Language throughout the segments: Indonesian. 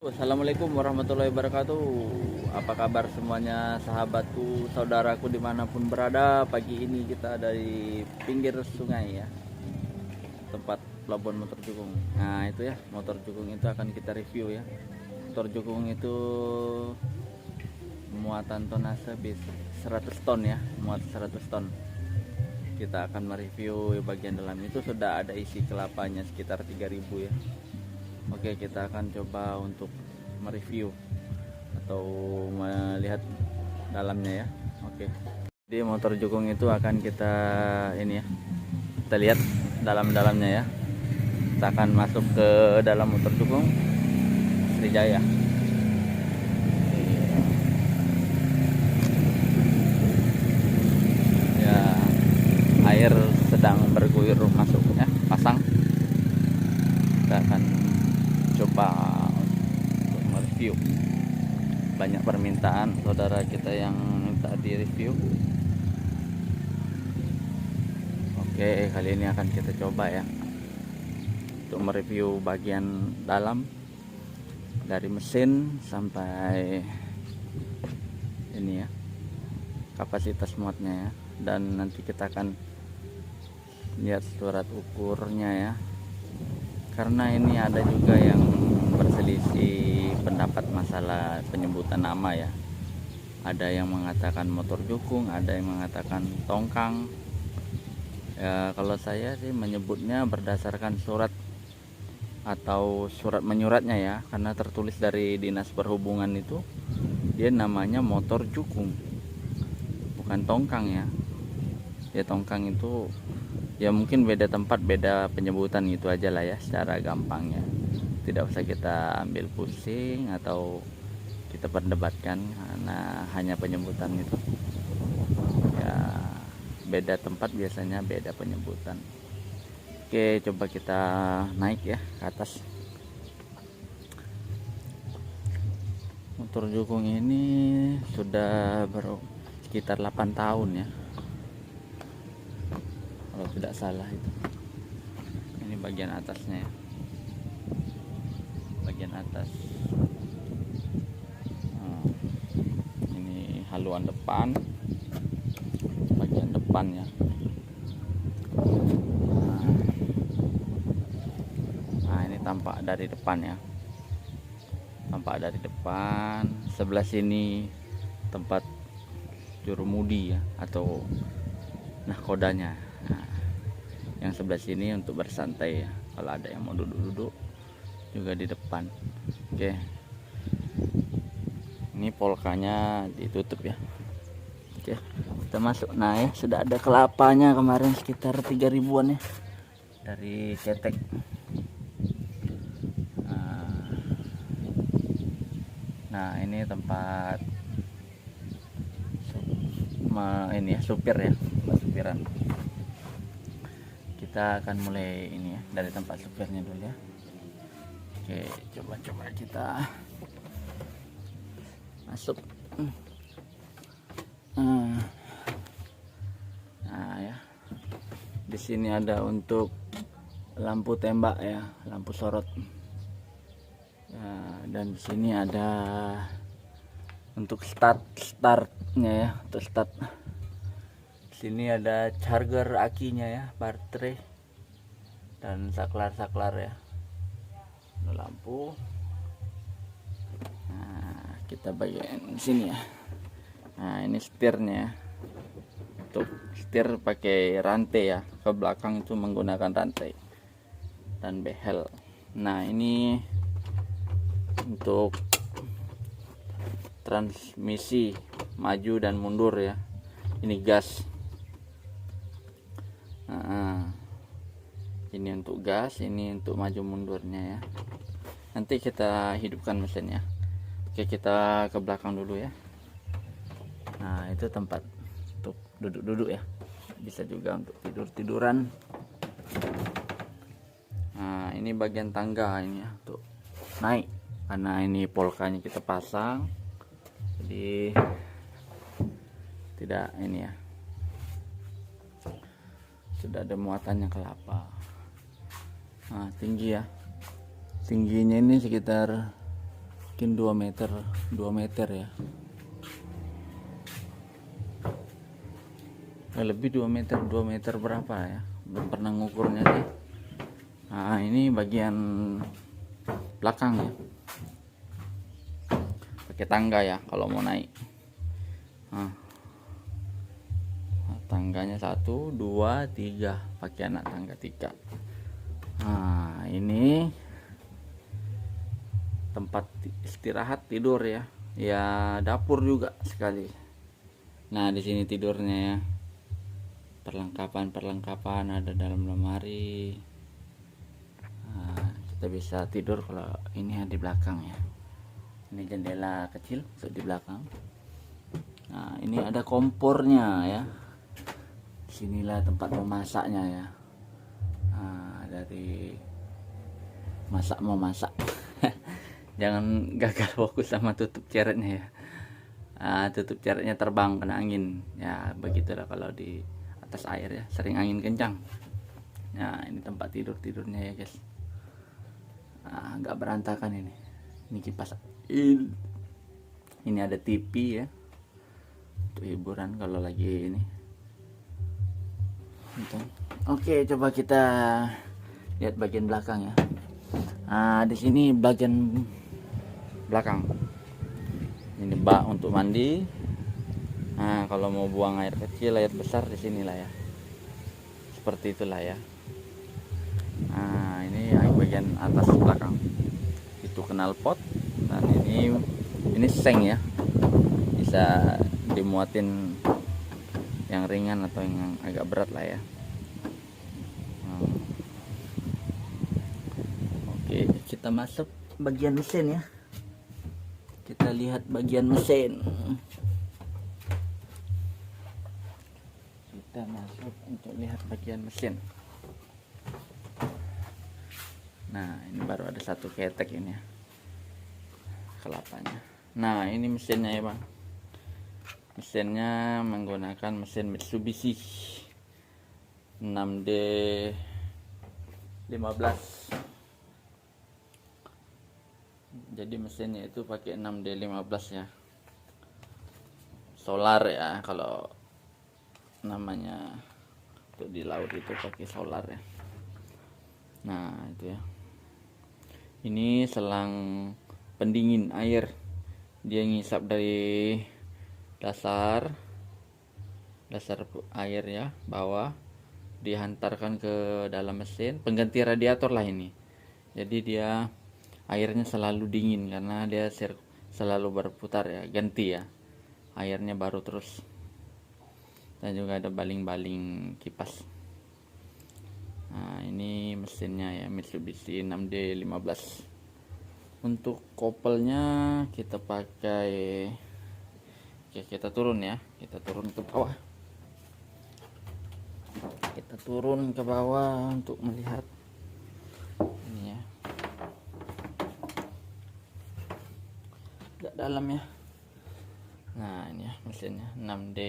Assalamualaikum warahmatullahi wabarakatuh. Apa kabar semuanya, sahabatku, saudaraku dimanapun berada. Pagi ini kita ada di pinggir sungai ya, tempat pelabuhan motor jukung. Nah itu ya, motor jukung itu akan kita review ya. Motor jukung itu muatan tonase 100 ton ya, muat 100 ton. Kita akan mereview bagian dalam. Itu sudah ada isi kelapanya sekitar 3000 ya. Oke, kita akan coba untuk mereview atau melihat dalamnya ya. Oke. Jadi motor jukung itu akan kita ini ya. Kita lihat dalam-dalamnya ya. Kita akan masuk ke dalam motor jukung Sriwijaya. Ya, air sedang berguyur masuk ya, pasang. Kita akan coba untuk mereview. Banyak permintaan saudara kita yang minta di review. Oke, kali ini akan kita coba ya untuk mereview bagian dalam dari mesin sampai ini ya, kapasitas muatnya ya, dan nanti kita akan lihat surat ukurnya ya, karena ini ada juga yang berselisih pendapat masalah penyebutan nama ya. Ada yang mengatakan motor jukung, ada yang mengatakan tongkang ya. Kalau saya sih menyebutnya berdasarkan surat atau surat menyuratnya ya, karena tertulis dari Dinas Perhubungan itu dia namanya motor jukung, bukan tongkang ya. Ya tongkang itu ya mungkin beda tempat, beda penyebutan gitu aja lah ya, secara gampangnya. Tidak usah kita ambil pusing atau kita perdebatkan, karena hanya penyebutan itu ya, beda tempat biasanya beda penyebutan. Oke, coba kita naik ya ke atas. Motor jukung ini sudah sekitar 8 tahun ya, kalau tidak salah itu. Ini bagian atasnya ya, bagian atas. Ini haluan depan, bagian depan ya. Nah ini tampak dari depan ya, tampak dari depan. Sebelah sini tempat jurumudi ya, atau nahkodanya. Nah, yang sebelah sini untuk bersantai ya, kalau ada yang mau duduk-duduk juga di depan. Oke, ini polkanya ditutup ya. Oke, kita masuk. Nah ya, sudah ada kelapanya kemarin sekitar 3000-an ya dari cetek. Nah ini tempat ini ya, supir ya, tempat supiran. Kita akan mulai ini ya, dari tempat supirnya dulu ya. Oke, coba kita masuk. Nah ya, di sini ada untuk lampu tembak ya, lampu sorot ya, dan di sini ada untuk startnya ya, untuk start. Di sini ada charger akinya ya, baterai dan saklar ya, lampu. Nah kita bagian sini ya. Nah ini setirnya, untuk setir pakai rantai ya, ke belakang itu menggunakan rantai dan behel. Nah ini untuk transmisi maju dan mundur ya, ini gas. Nah, ini untuk gas, ini untuk maju mundurnya ya. Nanti kita hidupkan mesinnya. Oke, kita ke belakang dulu ya. Nah itu tempat untuk duduk-duduk ya, bisa juga untuk tidur-tiduran. Nah ini bagian tangga ini ya, untuk naik, karena ini polkanya kita pasang, jadi tidak ini ya, sudah ada muatannya kelapa. Nah tinggi ya, tingginya ini sekitar mungkin 2 meter ya. Lebih 2 meter berapa ya, belum pernah ngukurnya sih. Nah ini bagian belakang ya, pakai tangga ya kalau mau naik. Nah, tangganya 1, 2, 3, pakai anak tangga 3. Nah ini tempat istirahat tidur ya, ya dapur juga sekali. Nah di sini tidurnya ya, perlengkapan ada dalam lemari. Nah, kita bisa tidur kalau ini di belakang ya. Ini jendela kecil untuk di belakang. Nah ini ada kompornya ya, sinilah tempat memasaknya ya. Nah, dari mau masak jangan gagal fokus sama tutup ceretnya ya. Nah, tutup ceretnya terbang kena angin ya, begitulah kalau di atas air ya, sering angin kencang. Nah ini tempat tidurnya ya guys. Nah, agak berantakan ini kipas. Ini ada TV ya untuk hiburan kalau lagi ini. Oke, coba kita lihat bagian belakang ya. Nah, di sini bagian belakang. Ini bak untuk mandi. Nah, kalau mau buang air kecil, air besar di sinilah ya. Seperti itulah ya. Nah, ini bagian atas belakang. Itu knalpot, dan ini seng ya. Bisa dimuatin yang ringan atau yang agak berat lah ya. Oke, kita masuk bagian mesin ya. Kita lihat bagian mesin. Kita masuk untuk lihat bagian mesin. Nah ini baru ada satu ketek ini ya, kelapanya. Nah ini mesinnya ya bang. Mesinnya menggunakan mesin Mitsubishi 6D15. Jadi mesinnya itu pakai 6D15 ya, solar ya, kalau namanya untuk di laut itu pakai solar ya. Nah itu ya, ini selang pendingin air, dia ngisap dari dasar air ya bawah, dihantarkan ke dalam mesin pengganti radiator lah ini. Jadi dia airnya selalu dingin karena dia selalu berputar ya, ganti ya airnya baru terus. Dan juga ada baling-baling kipas. Nah ini mesinnya ya, Mitsubishi 6D15. Untuk kopelnya kita pakai, oke, kita turun ya, kita turun ke bawah. Kita turun ke bawah untuk melihat ini ya, agak dalam ya. Nah ini ya mesinnya 6D.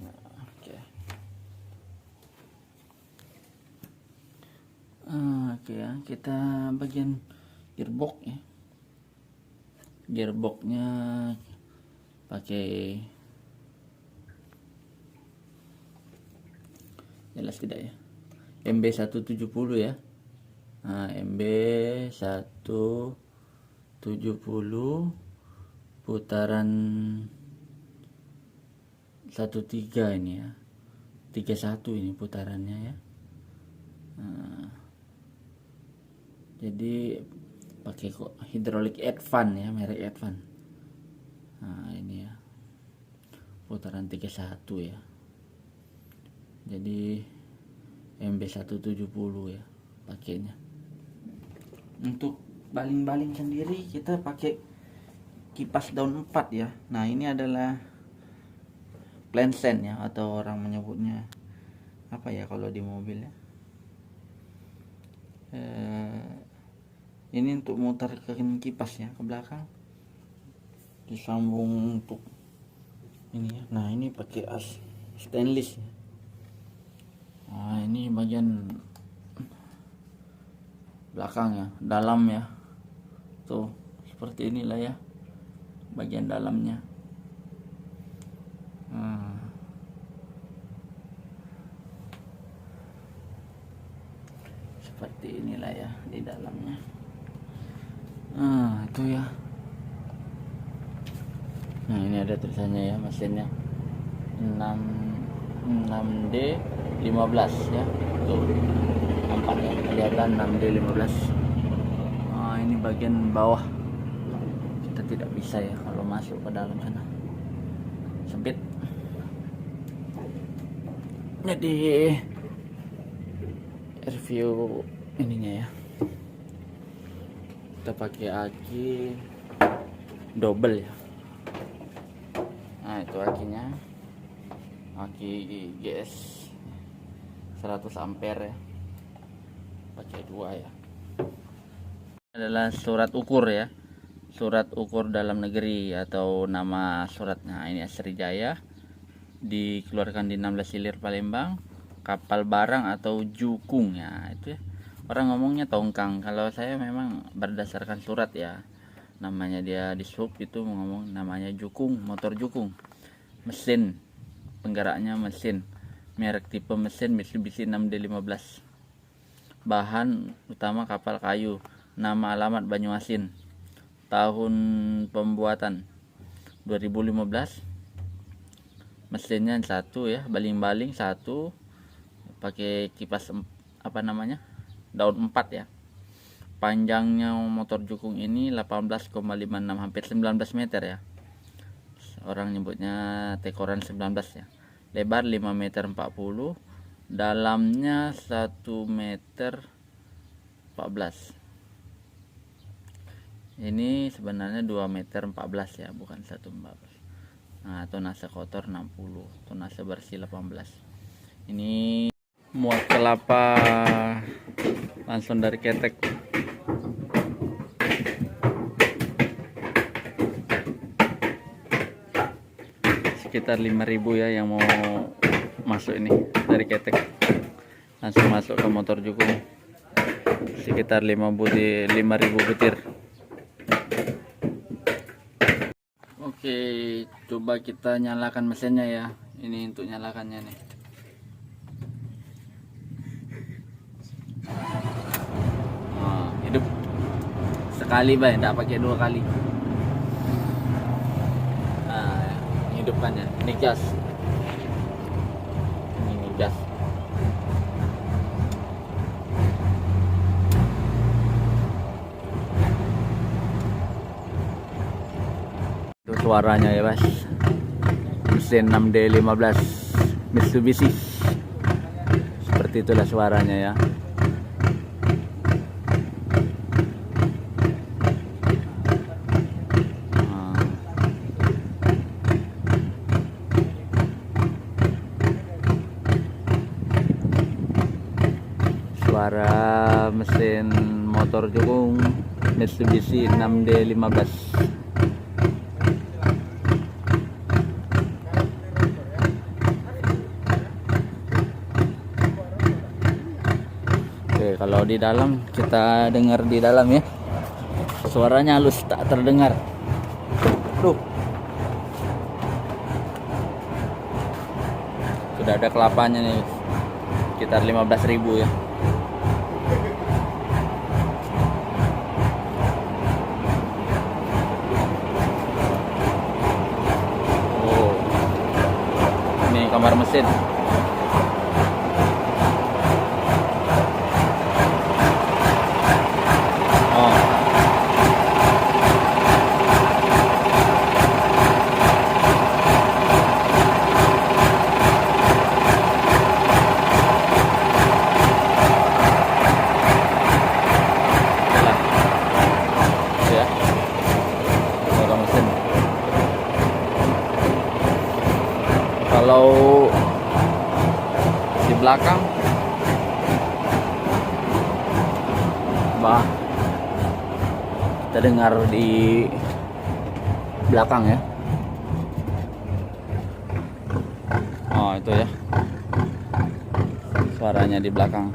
Nah, oke. Oke ya, kita bagian gearbox ya. Gearboxnya pakai, jelas tidak ya, MB170 ya. Nah, MB170 putaran 13 ini ya, 31 ini putarannya ya. Nah, jadi pakai kok hidrolik Advan ya, merek Advan. Nah ini ya, putaran 31 ya, jadi MB170 ya pakainya. Untuk baling-baling sendiri kita pakai kipas daun 4 ya. Nah ini adalah plansen ya, atau orang menyebutnya apa ya kalau di mobil ya, ini untuk mutar ke kipas ya, ke belakang disambung untuk ini ya. Nah ini pakai as stainless ya. Nah ini bagian belakang ya, dalam ya. Tuh seperti inilah ya bagian dalamnya. Seperti inilah ya di dalamnya. Itu ya. Nah, ini ada tulisannya ya, mesinnya 6D15 ya. Tuh. Nampak ya, kelihatan 6D15. Ini bagian bawah. Kita tidak bisa ya kalau masuk ke dalam sana. Sempit. Jadi review ininya ya, kita pakai aki double ya. Nah, itu akinya, aki GS 100 ampere ya, pakai 2 ya. Adalah surat ukur ya, surat ukur dalam negeri atau nama suratnya. Ini Sriwijaya, dikeluarkan di 16 Ilir Palembang, kapal barang atau jukung ya. Itu ya, orang ngomongnya tongkang, kalau saya memang berdasarkan surat ya, namanya dia di sub itu ngomong namanya jukung, motor jukung. Mesin penggeraknya mesin, merek tipe mesin Mitsubishi 6D15, bahan utama kapal kayu, nama alamat Banyuasin, tahun pembuatan 2015, mesinnya satu ya, baling-baling satu, pakai kipas apa namanya, daun 4 ya. Panjangnya motor jukung ini 18,56, hampir 19 meter ya, orang nyebutnya tekoran 19 ya. Lebar 5 meter 40, dalamnya 1 meter 14. Ini sebenarnya 2 meter 14 ya, bukan 1,14. Nah, tonase kotor 60, tonase bersih 18. Ini muat kelapa langsung dari ketek. Sekitar 5.000 ya yang mau masuk ini dari ketek, langsung masuk ke motor jukung. Sekitar 5.000 butir. Oke, coba kita nyalakan mesinnya ya. Ini untuk nyalakannya nih. Hidup sekali bay, tidak pakai 2 kali. Hidupkannya, ini gas, ini gas. Itu suaranya ya mas, mesin 6D15 Mitsubishi, seperti itulah suaranya ya. Suara mesin motor jukung Mitsubishi 6D15. Oke, kalau di dalam kita dengar di dalam ya, suaranya halus, tak terdengar. Tuh, sudah ada kelapanya nih, sekitar 15.000 ya. Kamar mesin. Ya, kamar mesin. Kalau di belakang, kita dengar di belakang ya. Itu ya suaranya di belakang.